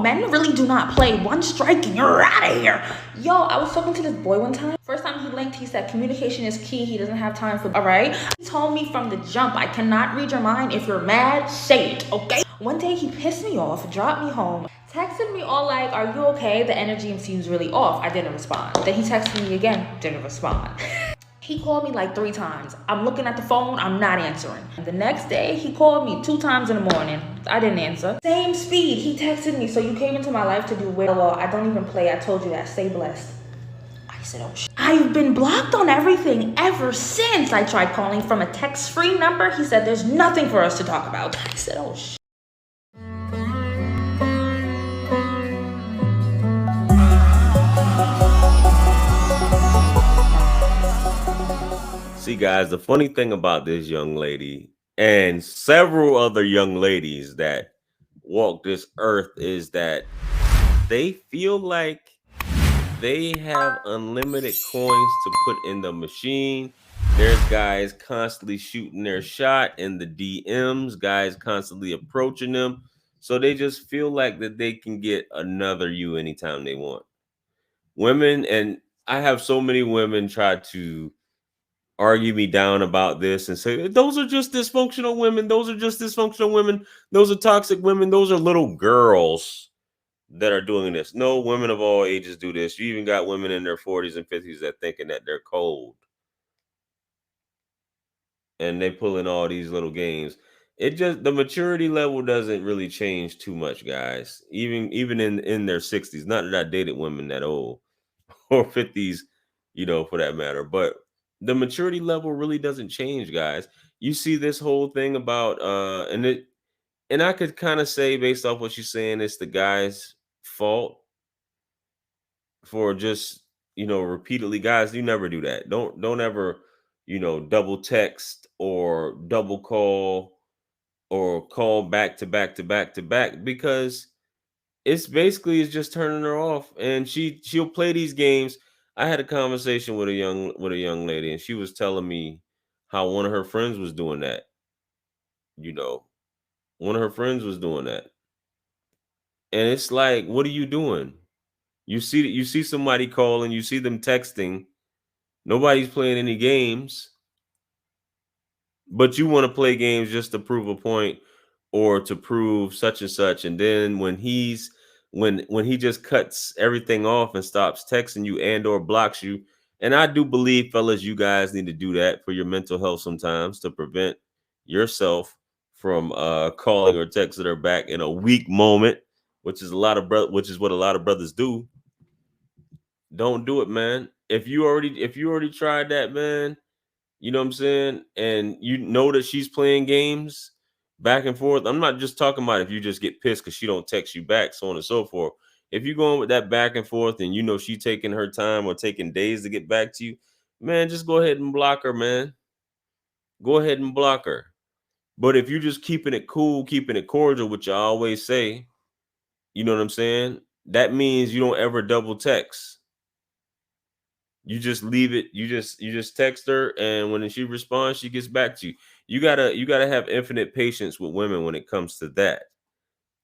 men really do not play. One strike and you're out of here. Yo, I was talking to this boy one time. First time he linked, he said communication is key. He doesn't have time for, all right? He told me from the jump, I cannot read your mind. If you're mad, say it, okay? One day he pissed me off, dropped me home, texted me all like, are you okay? The energy seems really off. I didn't respond. Then he texted me again, didn't respond. He called me like 3 times. I'm looking at the phone, I'm not answering. The next day, he called me 2 times in the morning. I didn't answer. Same speed, he texted me, so you came into my life to do well. I don't even play, I told you that, stay blessed. I said, oh shit. I've been blocked on everything ever since. I tried calling from a text-free number. He said, there's nothing for us to talk about. I said, oh shit. See, guys, the funny thing about this young lady and several other young ladies that walk this earth is that they feel like they have unlimited coins to put in the machine. There's guys constantly shooting their shot in the DMs, guys constantly approaching them. So they just feel like that they can get another you anytime they want. Women, and I have so many women try to argue me down about this and say those are just dysfunctional women, those are just dysfunctional women, those are toxic women, those are little girls that are doing this. No, women of all ages do this. You even got women in their 40s and 50s that thinking that they're cold and they pull in all these little games. It just, the maturity level doesn't really change too much, guys, even in their 60s. Not that I dated women that old or 50s, for that matter, but the maturity level really doesn't change, guys. You see this whole thing about and I could kind of say, based off what she's saying, it's the guy's fault for just, repeatedly. Guys, you never do that. Don't ever, double text or double call or call back to back to back to back, because it's just turning her off, and she'll play these games. I had a conversation with a young lady, and she was telling me how one of her friends was doing that. You know, one of her friends was doing that, and it's like, what are you doing? You see somebody calling, you see them texting. Nobody's playing any games, but you want to play games just to prove a point or to prove such and such. And then when he just cuts everything off and stops texting you and or blocks you. And I do believe, fellas, you guys need to do that for your mental health sometimes, to prevent yourself from calling or texting her back in a weak moment, which is which is what a lot of brothers do. Don't do it, man. If you already tried that, man, you know what I'm saying? And you know that she's playing games back and forth. I'm not just talking about if you just get pissed because she don't text you back, so on and so forth. If you're going with that back and forth and you know she taking her time or taking days to get back to you, man, just go ahead and block her, man. Go ahead and block her. But if you're just keeping it cool, keeping it cordial, which I always say, you know what I'm saying? That means you don't ever double text. You just leave it. You just text her, and when she responds, she gets back to you. You gotta have infinite patience with women when it comes to that.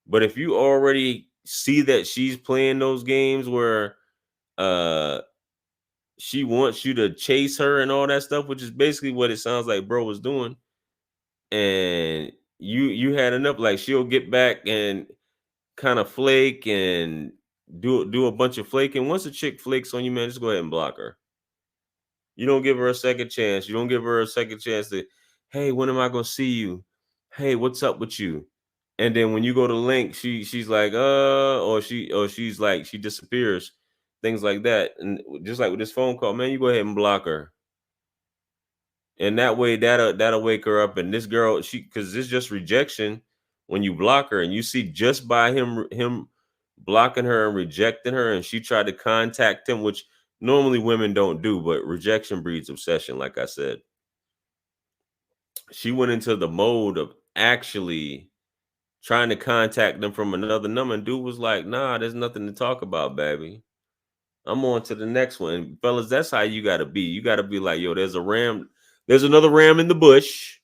But if you already see that she's playing those games where uh she wants you to chase her and all that stuff, which is basically what it sounds like bro was doing, and you had enough, like she'll get back and kind of flake and do a bunch of flaking. Once a chick flakes on you, man, just go ahead and block her. You don't give her a second chance. You don't give her a second chance to, hey, when am I gonna see you? Hey, what's up with you? And then when you go to link, she's like, or she's like, she disappears, things like that. And just like with this phone call, man, you go ahead and block her. And that way that'll wake her up. And this girl, because it's just rejection when you block her, and you see just by him blocking her and rejecting her, and she tried to contact him, which normally women don't do, but rejection breeds obsession, like I said. She went into the mode of actually trying to contact them from another number, and dude was like, nah, there's nothing to talk about, baby. I'm on to the next one. And fellas, that's how you gotta be. You gotta be like, yo, there's another ram in the bush,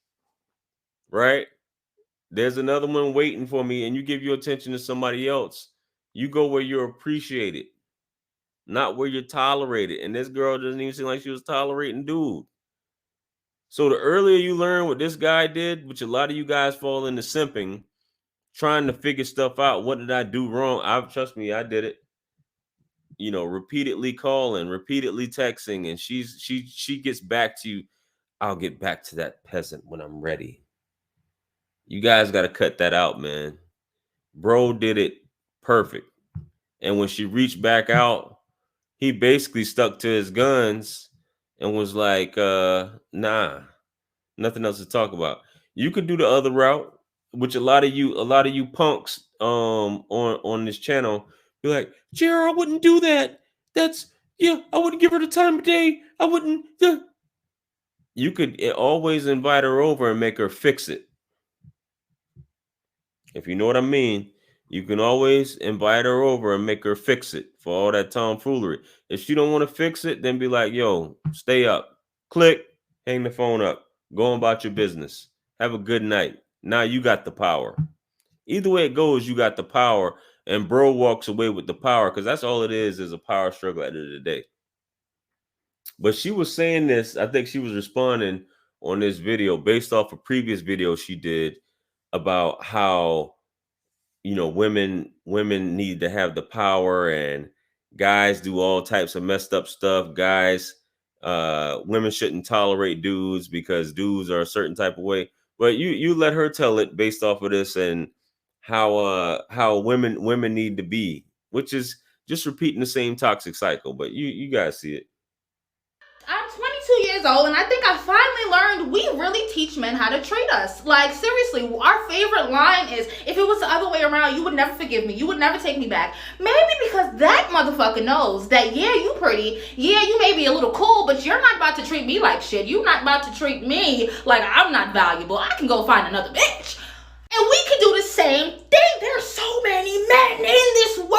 right? There's another one waiting for me, and you give your attention to somebody else. You go where you're appreciated, not where you're tolerated. And this girl doesn't even seem like she was tolerating dude. So the earlier you learn what this guy did, which a lot of you guys fall into simping, trying to figure stuff out. What did I do wrong? Trust me, I did it. You know, repeatedly calling, repeatedly texting, and she gets back to you. I'll get back to that peasant when I'm ready. You guys got to cut that out, man. Bro did it perfect. And when she reached back out, he basically stuck to his guns and was like, nah, nothing else to talk about. You could do the other route, which a lot of you punks on this channel be like, Jer, I wouldn't do that. That's yeah, I wouldn't give her the time of day. I wouldn't. You could always invite her over and make her fix it. If you know what I mean, you can always invite her over and make her fix it for all that tomfoolery. If she don't want to fix it, then be like, yo, stay up. Click, hang the phone up. Go on about your business. Have a good night. Now you got the power. Either way it goes, you got the power. And bro walks away with the power because that's all it is a power struggle at the end of the day. But she was saying this, I think she was responding on this video based off a previous video she did about how women need to have the power and guys do all types of messed up stuff. Women shouldn't tolerate dudes because dudes are a certain type of way. But you let her tell it based off of this and how women need to be, which is just repeating the same toxic cycle. But you guys see it. I'm 22 years old, and I think I finally learned we really teach men how to treat us. Like, seriously, our favorite line is, if it was the other way around, you would never forgive me. You would never take me back. Maybe because that motherfucker knows that, yeah, you pretty. Yeah, you may be a little cool, but you're not about to treat me like shit. You're not about to treat me like I'm not valuable. I can go find another bitch. And we can do the same thing. There are so many men in this world.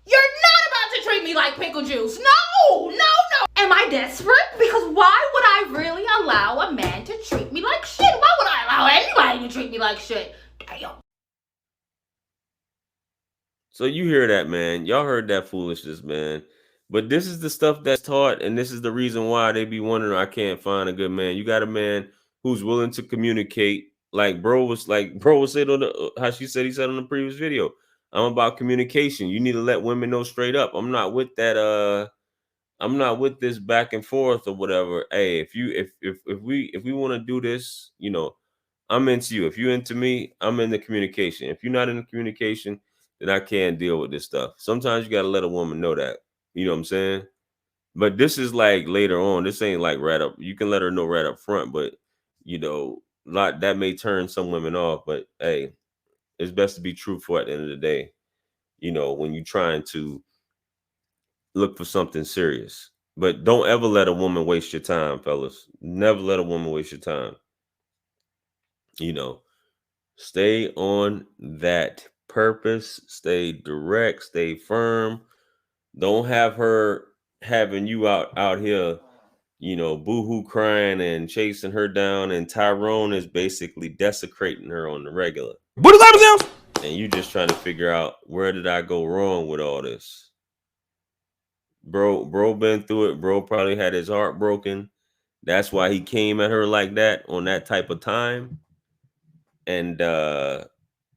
You're not about to treat me like pickle juice. No. Am I desperate? Because why would I really allow a man to treat me like shit? Why would I allow anybody to treat me like shit? Damn. So you hear that, man. Y'all heard that foolishness, man. But this is the stuff that's taught, and this is the reason why they be wondering, I can't find a good man. You got a man who's willing to communicate. Bro was said on how she said he said on the previous video. I'm about communication. You need to let women know straight up. I'm not with that I'm not with this back and forth or whatever. Hey, if we want to do this, I'm into you. If you into me, I'm in the communication. If you're not in the communication, then I can't deal with this stuff. Sometimes you got to let a woman know that. You know what I'm saying? But this is like later on. This ain't like right up. You can let her know right up front, but that may turn some women off. But hey, it's best to be truthful at the end of the day. When you're trying to look for something serious. But don't ever let a woman waste your time, fellas. Never let a woman waste your time. Stay on that purpose, stay direct, stay firm. Don't have her having you out here, boohoo crying and chasing her down, and Tyrone is basically desecrating her on the regular. And you just trying to figure out, where did I go wrong with all this? Bro been through it. Bro probably had his heart broken. That's why he came at her like that on that type of time. And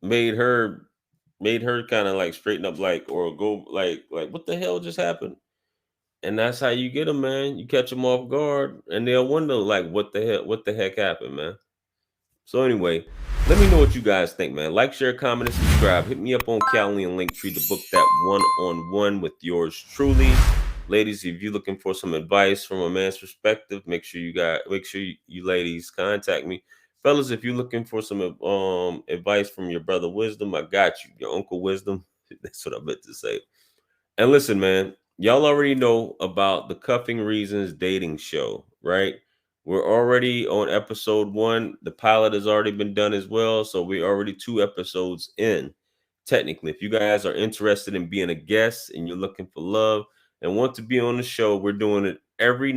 made her kind of like straighten up, or go like what the hell just happened. And that's how you get them, man. You catch them off guard and they'll wonder like, what the heck happened, man. So anyway, let me know what you guys think, man. Like, share, comment, and subscribe. Hit me up on Calendly and Linktree to book that one-on-one with yours truly. Ladies, if you're looking for some advice from a man's perspective, make sure you ladies contact me. Fellas, if you're looking for some advice from your brother Wisdom, I got you. Your Uncle Wisdom. That's what I meant to say. And listen, man, y'all already know about the Cuffing Reasons dating show, right? We're already on episode 1. The pilot has already been done as well. So we're already 2 episodes in. Technically, if you guys are interested in being a guest and you're looking for love and want to be on the show, we're doing it every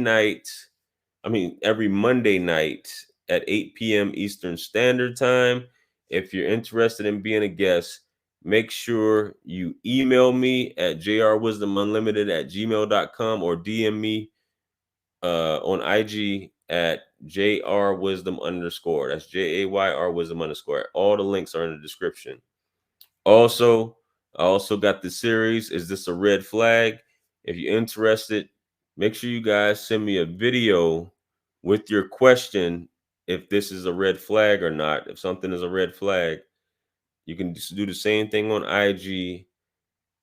Monday night at 8 p.m. Eastern Standard Time. If you're interested in being a guest, make sure you email me at jrwisdomunlimited@gmail.com or DM me on IG at jrwisdom_. That's JAYR wisdom_. All the links are in the description. Also, I also got the series, Is This a Red Flag? If you're interested, make sure you guys send me a video with your question if this is a red flag or not. If something is a red flag, you can just do the same thing on IG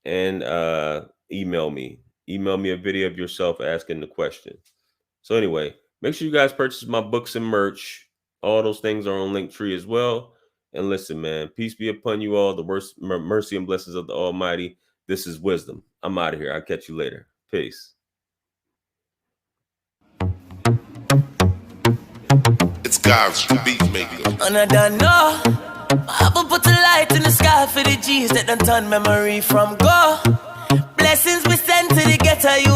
and email me. Email me a video of yourself asking the question. So anyway, make sure you guys purchase my books and merch. All those things are on Linktree as well. And listen, man, peace be upon you all, the mercy and blessings of the Almighty. This is Wisdom. I'm out of here. I'll catch you later. Peace. It's God's beat maker. And I don't know. I will put a light in the sky for the G's that done turn memory from go. Blessings we send to the ghetto, you